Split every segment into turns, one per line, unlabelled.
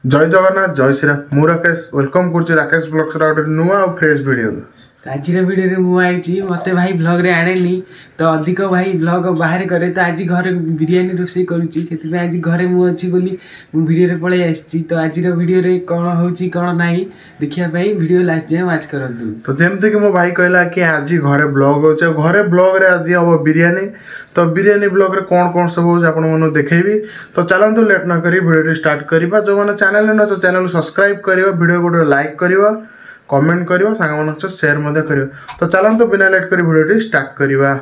जय जगन्नाथ जय श्रीराम मु राकेश वेलकम कर राकेश ब्लॉग्स गोटे नुआ और फ्रेश वीडियो
आज वीडियो मुझे मत भाई ब्लॉग रे आने तो अधिक भाई ब्लॉग बाहर करे तो आज घर बिरियानी रोषे करुँची आज घरे मुझे बोली वीडियो पलि आसी तो आज वीडियो रे कौन होची कौन नहीं देखापी वीडियो लास्ट जाए वाच करतु।
तो जमती कि मो भाई कहला कि आज घरे ब्लॉग हो घरे ब्लॉग रे आज हम बिरियानी तो बिरियानी ब्लॉग रे कौन कौन सब हो आपको देखेबी। तो चलतु लेट न करी वीडियो स्टार्ट करवा जो मैंने चैनल न तो चैनल सब्सक्राइब कर वीडियो गोटे लाइक करवा कमेंट करियो सांग शेयर मध्य करियो। तो चलतु बिना लेट कर वीडियो स्टार्ट करवा।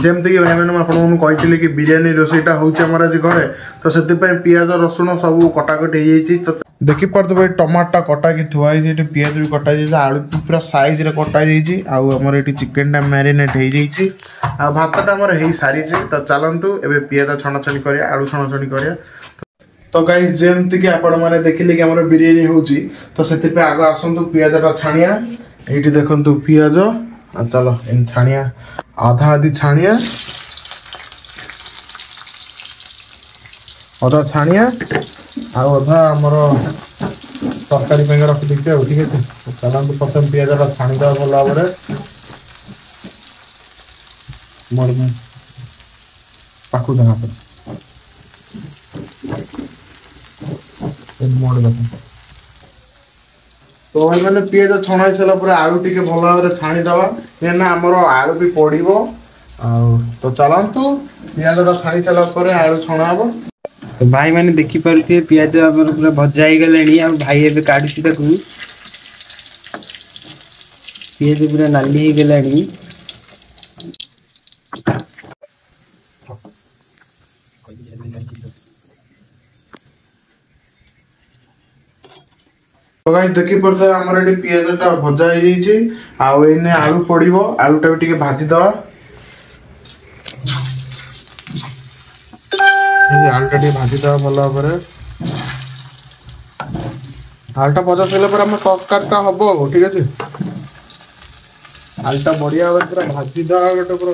जमती कि भाई मैंने आपको कही कि बिरियानी रोषेईटा होची आमर आज घरे तो से पियाज रसुण सब कटाकटी हो तो देखी पारे टमाटा कटा कि थुआई पियाज भी कटा आलू भी पूरा साइज रे कटा आमर ये चिकेन टा मैरिनेट हो भातटा आमर हो सारी। तो चलतु एवं पियाज छणाछणी कर आलू छणाछणी कर। तो गाइस जमती कि आपण मैंने देखिले कि आमर बिरियानी होची तो से आग आसतु पियाजटा छाणिया ये देखु पियाज चलो इन छाणिया आधा आधी छाणिया अधा छाणिया आधा आमर तरकारी पे रखी देखिए ठीक है। चलते प्रथम पियाजटा छाणीद भल भाव पाखु देना तो भाई मैंने पियाज छणाई सारा आलू टी भल भाव छाणीदवा ना आमर आलू भी पड़ो तो चलतु पियाजटा छाणी सारापर आलू छणा हम।
तो भाई मैंने देखी पारे पियाज पूरा भजा हो गला भाई एवं काटुची पियाज पूरा नाली हो गला।
तो गाइस देखी पारे आमर ये पियाजटा भजा हो एने आलू पड़ो आलूटा भी भाजीदवा आलूटा भाजीदवा भल भाव आलूटा भजा सारा आम तरकारीटा हम ठीक है। आलूटा बढ़िया भाव पूरा भाजीदवा गोटे पूरा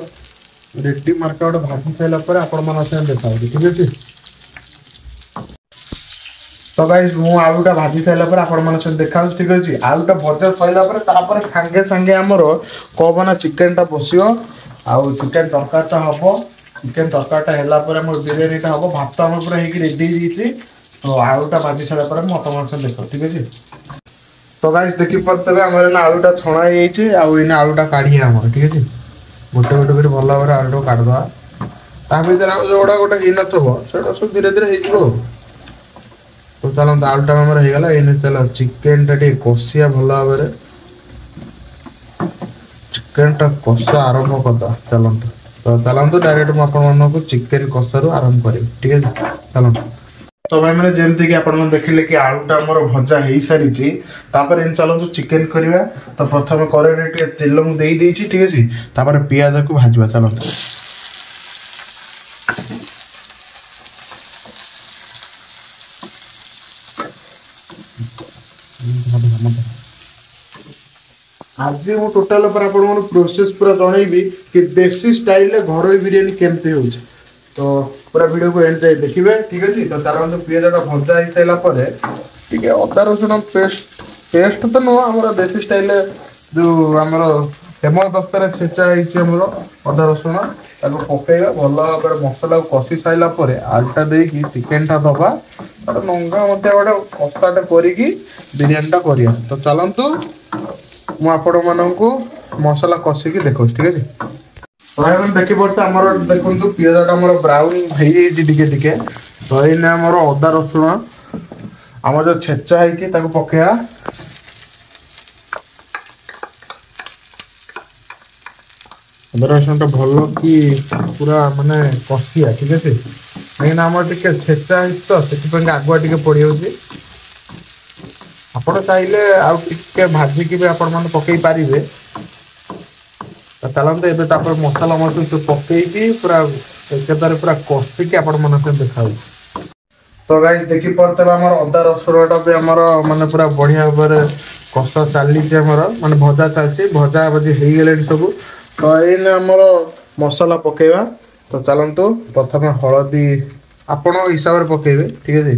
रेडी मार्का गोटे भाजी सारापर आपण देखा ठीक है। तो गाइस मु आलूटा भाजी सारापर आपण देखा ठीक अच्छे आलूटा भजा सारापर सांगे सांगे आमर कौन चिकेन टा बसियो आउ चिकेन तरकारीटा हम चिकेन तरकारीटा है बिरियानीटा हम भात आम पूरा रेडी तो आलूटा भाजी सारापर मत देख ठीक अच्छे। तो गाइस देखी पारे आमर आलूटा छणाई आईना आलूटा काढ़ी आम ठीक अच्छे गोटे गोटे कर भल भाव आलूटा काटिदवा ता भर जोड़ा गोटे ही ना सब धीरे धीरे हो। तो चलते आलूटा आमर होगा ये चलो चिकेन टा कषिया भल भाव चिकेन टा कषा आरंभ करदा चलते। तो चलते डायरेक्ट मुझे चिकेन कषारू आरंभ करी ठीक है चलते। तो भाई मैंने जमती कि आपन देखिले कि आलूटा आमर भजा हो सारी इन चलते चिकेन करवा। तो प्रथम कड़े तेल मुझे ठीक अच्छे पियाज को भाजवा चलते। आज मु टोटाल प्रोसेस पूरा जनइबी कि देसी स्टाइल घर बिरियानी केमती हो तो पूरा वीडियो को एंड जाए देखिए ठीक अच्छे। तो चलते पियाजटा भजा हो सारापर टे अदा रसुण पेस्ट तो नुह आम देसी स्टाइल जो आमर हेमल दस्तर छेचा होमर अदा रसुण पकईवा भल भाव मसला कषि सारापर आलूटा देकी चिकेनटा दबा नंगा मत गोटे कषाटा करी बिरियानीटा करिया। तो चलतु मुझे मसला कषिकी देखो ठीक है। भाई देखी पारे आमर देखो पियाजटा आमर ब्राउन हो तो ये आमर अदा रसुण आम जो छेचा है पकड़ा अदा रसुण भल कि पूरा माने कषिया ठीक है कहीं आम टे छेचा है तो से आगुआ टे पड़ जाऊँगी आप चाहिए आउ टे भाजिकी भी आपण मैंने पकई पारे। चलते एवं मसला मसला पकईकी पूरा एकदम पूरा कषिकी आपण देखा। तो गाइस देखी पारे आम अदा रसुणटा भी आमर माने पूरा बढ़िया भाव कषा चली माने भजा चलती भजा भजी हो गले सब। तो ये आमर मसला पकईवा। तो चलतु प्रथम हलदी आपण हिसाब से पकेबे ठीक है।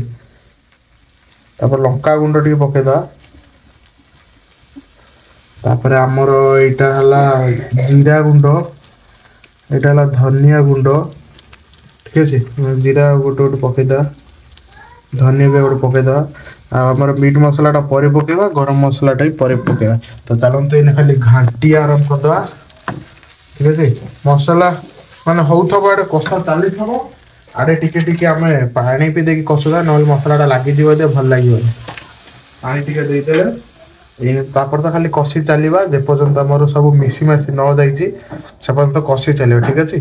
तापर लंका गुंड टिके पकेदा तापर आमर एटा हला जीरा गुंड एटा हला धनिया गुंड ठीक अच्छे जीरा गोटे गोटे पकेदा धनिया भी गोटे पकेदा आमर मीट मसलाटा पर पकेबा गरम मसलाटा भी पर पकेबा तो चलते ये खाली घाटी आरंभ करदे ठीक अच्छे मसला माने होथबो एडे कषा चली थबो आड़े टिके टिके आम पानी भी देकी कषुदा ना मसलाटा लगी दे भल लगे पानी टिके देदेले तापर तो खाली कषि चलवा जेपर्यंत आमर सब मिसीमासी न जाइए से पर्यंत कषि चलो ठीक अच्छे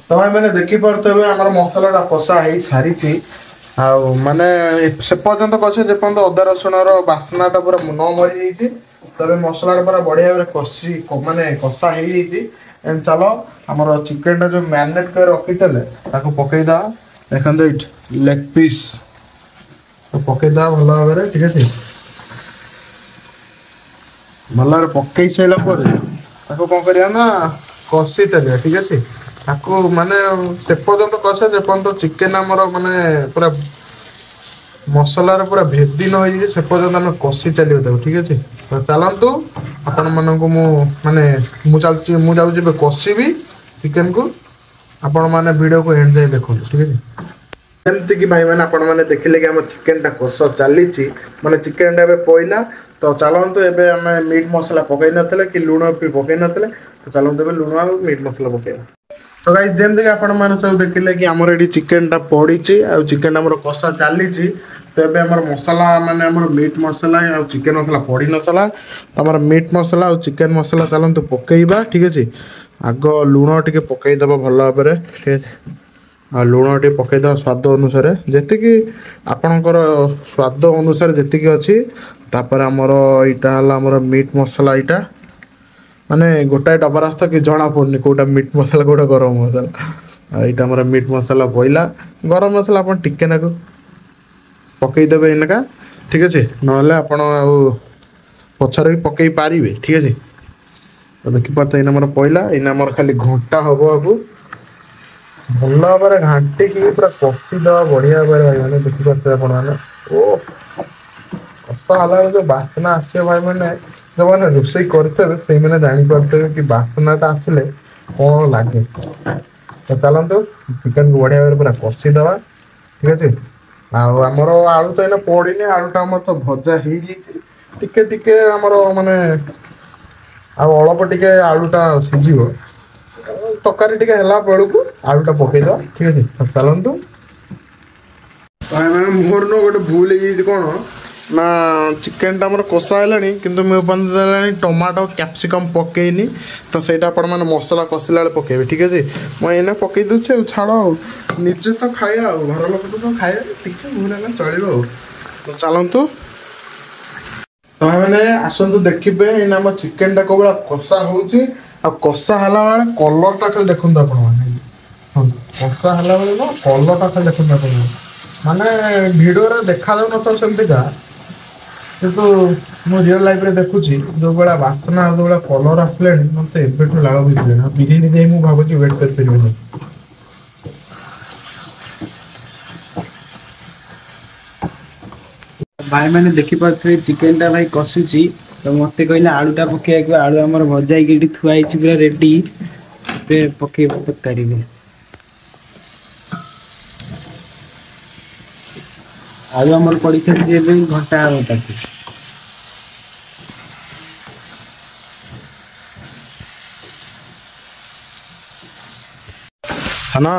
तो भाई मैंने देखिपे आम मसलाटा कषा हो सारी माने से पर्यंत कषे जेपर्यंत अदा रसुण बास्नाटा पूरा न मरी जाइए तब मसला पूरा बढ़िया भाव कषि माने कषा हो जाइए चलो आमर चिकेन जो मैरिनेट कर रखी पकईदा देखते ये लेग पीस तो पकईद भल भाव ठीक अच्छे भल भाव पकई सारा कौन करा ना कषि चलिए ठीक अच्छे ताको माने से पर्यंत कषे जे पर्यंत चिकेन आमर माने पूरा मसलार पूरा भेदी न हो से पर्यंत आम कषि चलो ठीक अच्छे तो चलतु आपण मानू माने मुझे कषिबी चिकेन को आपण मैंने वीडियो को एंड जाए देखो ठीक है एमती कि भाई मैंने आपण मैंने देखिले कि आम चिकेनटा कषा चली माने चिकेनटा ए पईला तो चलतु एबे आम मीट मसला पकई नथिले कि लुण भी पकई नथिले तो चलतु लुण आ मीट मसला पकेबा तो गाइस जेमती कि आपण मैंने सब देखिले कि आमर एटी चिकेनटा पड़ी आ चिकेन आमर कषा चली तो ये आमर मसला माने आमर मीट मसला आ चिकेन मसला पड़ी नसला आमर मीट मसला और चिकेन मसला चलतु पकेबा ठीक अच्छे आग लुण टे पकईदे भल भाव ठीक है आ लुण टे पकईद स्वाद अनुसार जी आपणकर स्वाद अनुसार जी अच्छी तापर आमर यहाँ आमर मीट मसला यहाँ माने गोटाए डबा रास्ता कि जना पड़नी कौटा मीट मसला कौटा गरम मसला यहाँ आमर मीट मसला पईला गरम मसला आप टिके नाकु पकईदेवे इनका ठीक अच्छे ना आप पचर भी पकई पारे ठीक अच्छे तो देखिपे इन मोर पईला इन मोर खाली घंटा हम आपको भल भाव घाटी की पूरा कषि दवा बढ़िया भाव भाई मैंने देखिपे आपने ओ कषा हला जो बास्ना आस भाई मैंने जो मैंने रोषे करते से मैंने जापारे कि बास्नाटा आसले कौन लगे तो चलतु चिकेन को बढ़िया भाव पूरा कषि दवा ठीक अच्छे आमर आलू तो इना पड़नी आलूटा आम तो भजा हो टिके आमर माने अल्प टिके आलूटा सीझ तरकारी टिके हला बेलू आलूटा पकईद ठीक अच्छे तो चलतु मोर न गोटे भूल कौन ना चिकेनटा आमर कषा है किंतु मुझे टमाटो कैप्सिकम पकईनी तो सहीटा आपण मैंने मसला कषिला पकेबे ठीक अच्छे मुझे पकई दूसरे छाड़ निजे तो खाया घर लोग तो खाए टिके भूल है चलो तो चलतु तो मैंने आसतु देखिए इन आम चिकेनटा कौ भाई कषा होषा है कलरटा खाली देखते कषा है कलरटा खाली देखते माने भिडियो देखा जाऊ न सेमतीका किंतु मु रियल लाइफ रे देखुची जो बड़ा बासना जो बड़ा कलर आसले मत एबेठू लाग बुझले ना बिरियानी दे मु भाबुची वेट कर परिबे
भाई मैंने देखी पारे चिकेनटा भाई कषुची तो मत कहला आलूटा पकड़ा आलू आमर भजा थुआई पूरा रेडी पकई तरकारी आलू आमर पड़ी सारी घंटा हम ताकि
है ना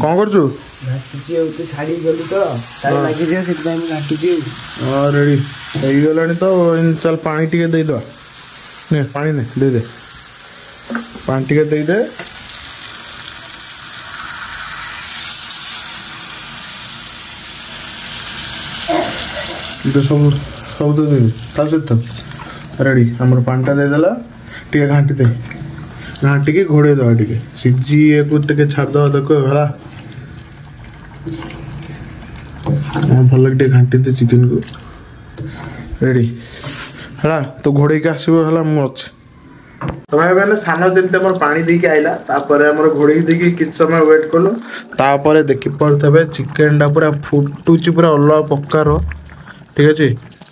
कौन करछु
घाटी तो छाड़ी गलु तो लगी जाए घाटी
हाँ रेडी हो गलानी तो चल पानी टिके दे दो ने पानी ने दे दे पानी टिके दे दे तो सब सब तो दे ता सहित रेडी हमर पानीटा दे देला टिके घाटी दे घाटी के घोड़े दवा टिके सिझी को टिके छाड़ दवा देखो हला भल टे घाटी दे चिकेन को रेडी है तो घोड़े के आसो है मुझे तो भाई मैंने सान जमी आम पानी देकी आइला घोड़े देखिए कि समय वेट कलु तापर देखी पारे चिकेन पूरा फुटुची पूरा अलग प्रकार ठीक अच्छे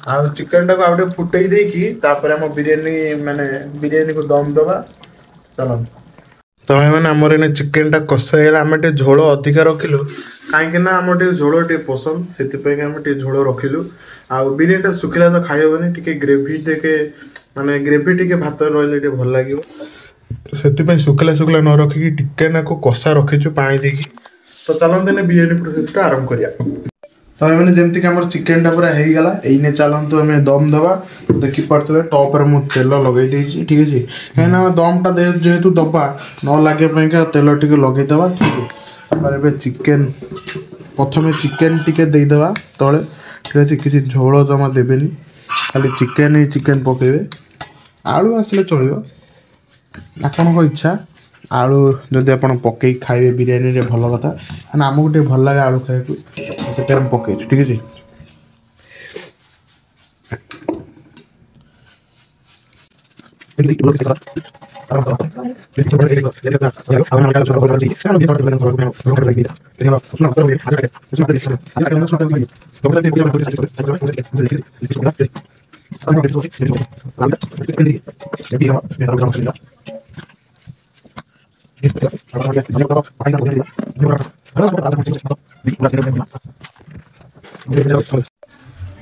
आ चिकेन टाक आउ फुटे देकी आम बिरियानी माने बिरियानी को दम दबा चलो। तो भाई मैंने आमर एने चिकेन टा कषाईगला आम झोल अधिका रखिलु कहीं आम झोल टे पसंद से आम झोल रखिलु आ बिरियानी सुखिला तो खाइबनी टे ग्रेवी टे माने ग्रेवी टे भात रही भल लगे से सुखिला सुखिला न रखिकी टिके ना कषा रखीचु पानी देकी। तो चलते बिरियानी प्रोसेस आरंभ करिया। तो मैंने जमती चिकेन टा पूरा हो गला यही चलतु आम दम दबा देखी पारे टप्रे मुझे तेल लगे ठीक अच्छे कहीं दमटा जेहेतु दबा न लगे तेल टे लगेदबा ठीक है। चिकेन प्रथम चिकेन टी देदेबा तले ठीक अच्छे किसी झोल जमा देवेनि खाली चिकेन ही चिकेन पकेबे आलू आसले चलो आपण इच्छा आलू जदि आप पकई खाइबे बिरियानी रे भल कथा कहना आमको टे भल लगे आलू खाया पकई ठीक है।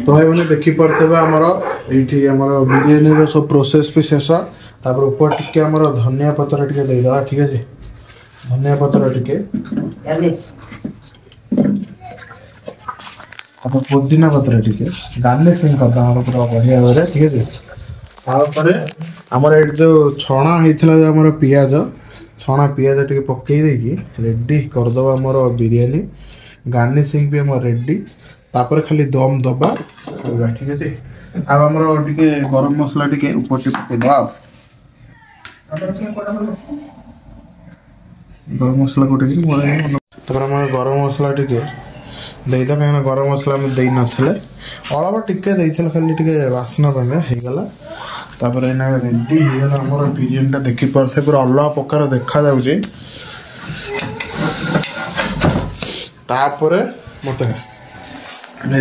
तो भाई मैंने देखी पारे आमर ये आमर बिरियानी सब प्रोसेस भी शेष तापर ऊपर टिके आमर धनिया पत्र टिके देदेबा ठीक है। धनिया पत्र टिके पुदीना पत्र टिके गार्निशिंग करदा पूरा बढ़िया भाव ठीक है। तापर आमर ये जो छणा होता आमर पियाज छणा पियाज टे पकई देकी रेडी करदे आमर बिरियानी गार्निशिंग भी आम रेडी तापर खाली दम दबा ठीक अच्छे। आमर टे गरम मसला टे ऊपर टे पकईदे गरम मसला को गरम मसला टे देदा कहीं गरम मसला आम दे नथिले अल्प टिके खाली टे बास्ना होगला तापर एना रेडी होगा आमर बिरियानी टा देखी पारे पूरा अलग प्रकार देखा जाऊे तापर मत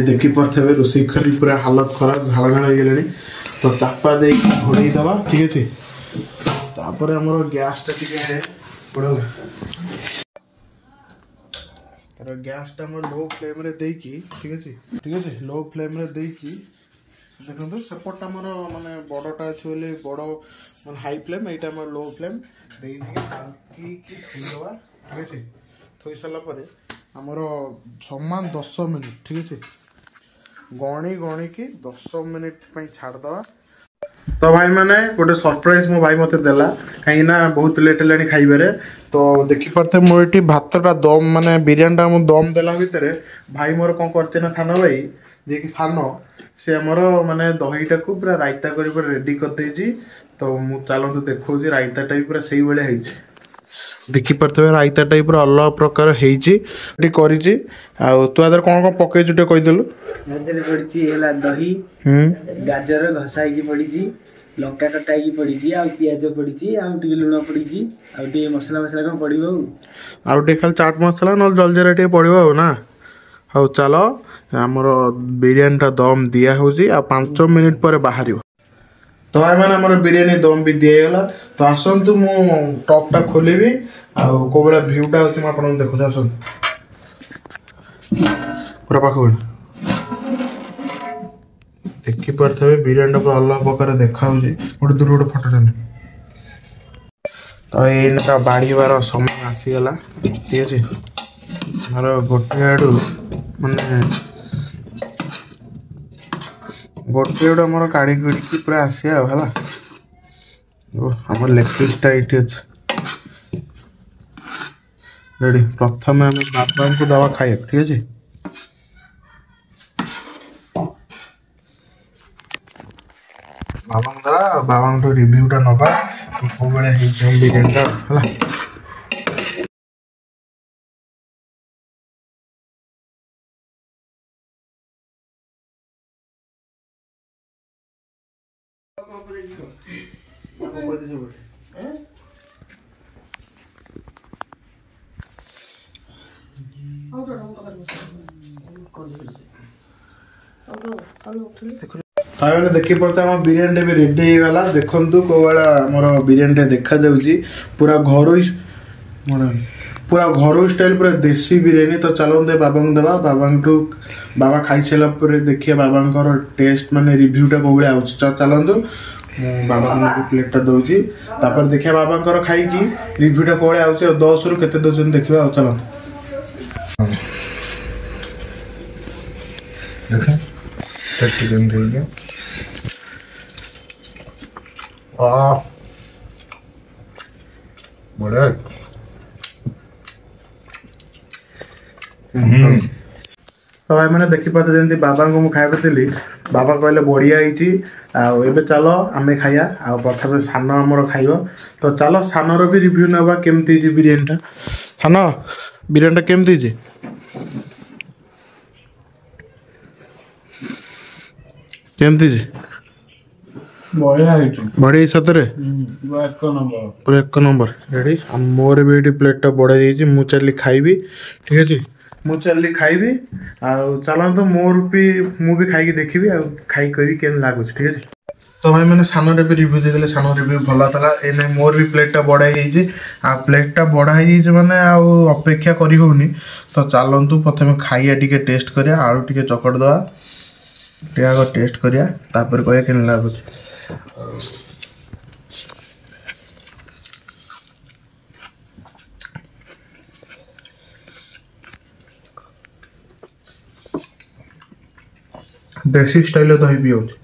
देखी पारे रोषे खाली पूरा हालत खराब झाड़ झाड़ हो तो चापा दे घोड़े दबा ठीक अच्छे। तापर आमर गैस टा टे पड़ा गैस टा लो फ्लेम रे देकी ठीक अच्छे लो फ्लेम रे देकी देखो सेपट आमर माने बड़टा अच्छे बड़ मैं हाई फ्लेम यहाँ लो फ्लेम दे हाल्की थोईदबा ठीक अच्छे। थोई सारापर आमर समान 10 मिनिट ठीक अच्छे गणी गणी की 10 मिनिट छाड़दबा। तो भाई मैंने गोटे सरप्राइज मो भाई मत देला कहीं बहुत लेट है खाइबारे तो देखी पारे मुझे भातटा दम माने बिरियानी टा दम देला भितर भाई मोर कौन करते ना सान भाई जे कि सान सी आमर माने दहीटा को पूरा रायता कर रेडी कर तो मु चलतु देखो रायताटा भी पूरा से भाई देखी पारे रायताटा भी पूरा अलग प्रकार होती तू आदर कौन कौन पकईचु टे कहीदेलु
पड़ा दही गाजर घसाई पड़ी लंका कटाई पड़ी आ पिज पड़ी आगे लुण पड़ी मसला मसला कौन पड़ो
आउ खाली चाट मसला ना जलजीरा टे पड़ो ना हाँ चलो आमर बिरियानी टा दम दिया हो 5 मिनिट पर बाहर। तो भाई मैंने आमर बिरियानी दम भी दिगला तो आसतु मु टपटा खोलि आउ भाया भ्यूटा हो आप देखो आस पूरा पाख देखी पारे बिरियानी पूरा अलग प्रकार देखा गोटे दूर गोटे फटो तो ये बाड़ीबार समय आसीगला ठीक अच्छे मोर गोटे आड़ू माने गोटे आड़ू आम काढ़ी की पूरा आसिया है आम लेग पीसटा ये अच्छे रेडी प्रथम आम बाबा को दवा खाइए ठीक अच्छे। बाबा रिव्यूटा नवा बिरियानी ତାହେଲେ ଦେଖିପାରୁଥିବେ ଆମ ବିରିୟାନୀଟା ବି ରେଡ଼ି ହେଇଗଲା। ଦେଖନ୍ତୁ କେଉଁ ଭଳିଆ ଆମର ବିରିୟାନୀଟା ଦେଖାଯାଉଛି, ପୁରା ଘରୋଇ ଷ୍ଟାଇଲ୍, ପୁରା ଦେଶୀ ବିରିୟାନୀ। ତ ଚାଲନ୍ତୁ ବାବାଙ୍କୁ ଦେବା, ବାବା ଖାଇସାରିଲା ପରେ ଦେଖିବା ବାବାଙ୍କର ଟେଷ୍ଟ ମାନେ ରିଭ୍ୟୁଟା କେଉଁ ଭଳିଆ ଆଉଛି। ଚାଲନ୍ତୁ ମୁଁ ବାବାଙ୍କୁ ପ୍ଲେଟ୍ଟା ଦେଉଛି, ତାପରେ ଦେଖିବା ବାବାଙ୍କର ଖାଇକି ରିଭ୍ୟୁଟା କେଉଁ ଭଳିଆ ଆଉଛି, ଆଉ 10ରୁ କେତେ ଦେଉଛନ୍ତି ଦେଖିବା। ଆଉ ଚାଲନ୍ତୁ ଦେଖ ଟେଷ୍ଟ କେମିତି ହେଇଛି। ବଢ଼ିଆ। ତ ଭାଇମାନେ ଦେଖିପାରୁଥିବେ ଯେମିତି ବାବାଙ୍କୁ ମୁଁ ଖାଇବାକୁ ଦେଲି, ବାବା କହିଲେ ବଢ଼ିଆ ହେଇଛି। ଆଉ ଏବେ ଚାଲ ଆମେ ଖାଇବା। ଆଉ ପ୍ରଥମେ ସାନ ଆମର ଖାଇବ। ତ ଚାଲ ସାନର ବି ରିଭ୍ୟୁ ନେବା କେମିତି ହେଇଛି ବିରିୟାନୀଟା। ସାନ, ବିରିୟାନୀଟା କେମିତି ହେଇଛି? କେମିତି ହେଇଛି?
ବଢ଼ିଆ ହେଇଛି।
ବଢ଼ିଆ ହେଇଛି ସତରେ, ପୁରା ଏକ ନମ୍ବର। ରେଡ଼ି। ଆଉ ମୋର ବି ଏଇଠି ପ୍ଲେଟ୍ଟା ବଢ଼ିଆ ହେଇଛି। ମୁଁ ଚାଲିଲି ଖାଇବି, ଠିକ୍ ଅଛି। ମୁଁ ଚାଲିଲି ଖାଇବି। ଆଉ ଚାଲନ୍ତୁ ମୁଁ ବି ଖାଇକି ଦେଖିବି, ଆଉ ଖାଇକି କହିବି କେମିତି ଲାଗୁଛି, ଠିକ୍ ଅଛି। ତ ଭାଇମାନେ ସାନରେ ବି ରିଭ୍ୟୁ ଦେଇଦେଲେ, ସାନ ରିଭ୍ୟୁ ଭଲ ଥିଲା। ଏଇନେ ମୋର ବି ପ୍ଲେଟ୍ଟା ବଢ଼ା ହେଇଯାଇଛି। ଆଉ ପ୍ଲେଟ୍ଟା ବଢ଼ା ହେଇଯାଇଛି ମାନେ ଆଉ ଅପେକ୍ଷା କରି ହେଉନି। ତ ଚାଲନ୍ତୁ ପ୍ରଥମେ ଖାଇବା ଟିକେ ଟେଷ୍ଟ କରିବା, ଆଳୁ ଟିକେ ଚକଟି ଦେବା, ଟିକେ ଆଗ ଟେଷ୍ଟ କରିବା, ତାପରେ କହିବା କେମିତି ଲାଗୁଛି। ଦେଶୀ ଷ୍ଟାଇଲ୍ରେ ଦହି ବି ହେଉଛି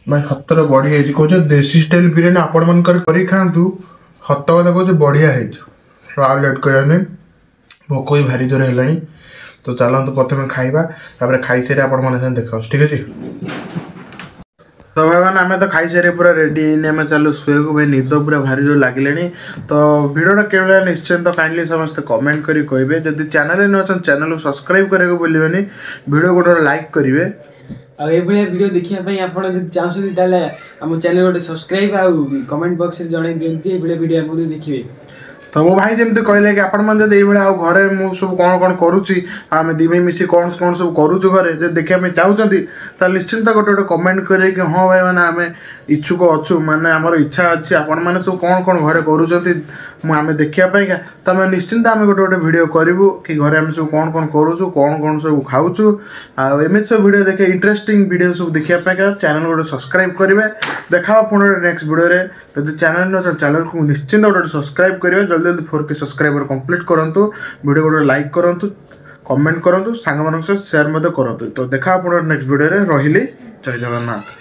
ଭାଇ, ସତରେ ବଢ଼ିଆ ହେଇଛି। କହୁଛ ଦେଶୀ ଷ୍ଟାଇଲ୍ ବିରିୟାନୀ ଆପଣମାନଙ୍କର କରି ଖାଆନ୍ତୁ। ସତ କଥା କହୁଛି ବଢ଼ିଆ ହେଇଛି। ଆଉ ଲେଟ୍ କରିବାନି, ଭୋକ ବି ଭାରି ଜୋରେ ହେଲାଣି। ତ ଚାଲନ୍ତୁ ପ୍ରଥମେ ଖାଇବା, ତାପରେ ଖାଇସାରି ଆପଣମାନଙ୍କ ସାଙ୍ଗେ ଦେଖାଉଛି, ଠିକ୍ ଅଛି। ତ ଭାଇମାନେ ଆମେ ତ ଖାଇସାରି ପୁରା ରେଡ଼ି ହେଇନି, ଆମେ ଚାଲୁ ଶୋଇବାକୁ। ଭାଇ ନିଦ ପୁରା ଭାରି ଜୋରେ ଲାଗିଲାଣି। ତ ଭିଡ଼ିଓଟା କେଉଁ ଭଳିଆ ନିଶ୍ଚିନ୍ତ କାଇଣ୍ଡଲି ସମସ୍ତେ କମେଣ୍ଟ କରି କହିବେ। ଯଦି ଚ୍ୟାନେଲରେ ନ ଅଛନ୍ତି ଚ୍ୟାନେଲକୁ ସବସ୍କ୍ରାଇବ୍ କରିବାକୁ ଭୁଲିବେନି। ଭିଡ଼ିଓ ଗୋଟେ ଲାଇକ୍ କରିବେ।
ଆଉ ଏଇଭଳିଆ ଭିଡ଼ିଓ ଦେଖିବା ପାଇଁ ଆପଣ ଯଦି ଚାହୁଁଛନ୍ତି ତାହେଲେ ଆମ ଚ୍ୟାନେଲ ଗୋଟେ ସବସ୍କ୍ରାଇବ୍ ଆଉ କମେଣ୍ଟ ବକ୍ସରେ ଜଣାଇ ଦିଅନ୍ତୁ ଏଇଭଳିଆ ଭିଡ଼ିଓ ଆପଣ ଦେଖିବେ।
ତ ମୋ ଭାଇ ଯେମିତି କହିଲେ କି ଆପଣମାନେ ଯଦି ଏଇଭଳିଆ ଆଉ ଘରେ ମୁଁ ସବୁ କ'ଣ କରୁଛି, ଆମେ ଦୁଇ ଭାଇ ମିଶି କ'ଣ ସବୁ କରୁଛୁ ଘରେ, ଯଦି ଦେଖିବା ପାଇଁ ଚାହୁଁଛନ୍ତି ତାହେଲେ ନିଶ୍ଚିନ୍ତ ଗୋଟେ କମେଣ୍ଟ କରିବେ କି ହଁ ଭାଇମାନେ ଆମେ ଇଚ୍ଛୁକ ଅଛୁ, ମାନେ ଆମର ଇଚ୍ଛା ଅଛି ଆପଣମାନେ ସବୁ କ'ଣ ଘରେ କରୁଛନ୍ତି ଆମେ ଦେଖିବା ପାଇଁକା। ତ ଆମେ ନିଶ୍ଚିନ୍ତ ଆମେ ଗୋଟେ ଭିଡ଼ିଓ କରିବୁ କି ଘରେ ଆମେ ସବୁ କ'ଣ କରୁଛୁ, କ'ଣ ସବୁ ଖାଉଛୁ। ଆଉ ଏମିତି ସବୁ ଭିଡ଼ିଓ ଦେଖେ, ଇଣ୍ଟରେଷ୍ଟିଂ ଭିଡ଼ିଓ ସବୁ ଦେଖିବା ପାଇଁକା ଚ୍ୟାନେଲ୍ ଗୋଟେ ସବସ୍କ୍ରାଇବ୍ କରିବେ। ଦେଖା ହେବ ପୁଣି ଗୋଟେ ନେକ୍ସଟ ଭିଡ଼ିଓରେ। ଯଦି ଚ୍ୟାନେଲ୍ ନ ଅଛନ୍ତି ଚ୍ୟାନେଲ୍କୁ ନିଶ୍ଚିନ୍ତ ଗୋଟେ ସବସ୍କ୍ରାଇବ୍ କରିବେ। ଜଲ୍ଦି 4K ସବସ୍କ୍ରାଇବର କମ୍ପ୍ଲିଟ୍ କରନ୍ତୁ। ଭିଡ଼ିଓ ଗୋଟେ ଲାଇକ୍ କରନ୍ତୁ, କମେଣ୍ଟ କରନ୍ତୁ, ସାଙ୍ଗମାନଙ୍କ ସହ ସେୟାର ମଧ୍ୟ କରନ୍ତୁ। ତ ଦେଖା ହେବ ପୁଣି ନେକ୍ସଟ ଭିଡ଼ିଓରେ। ରହିଲି, ଜୟ ଜଗନ୍ନାଥ।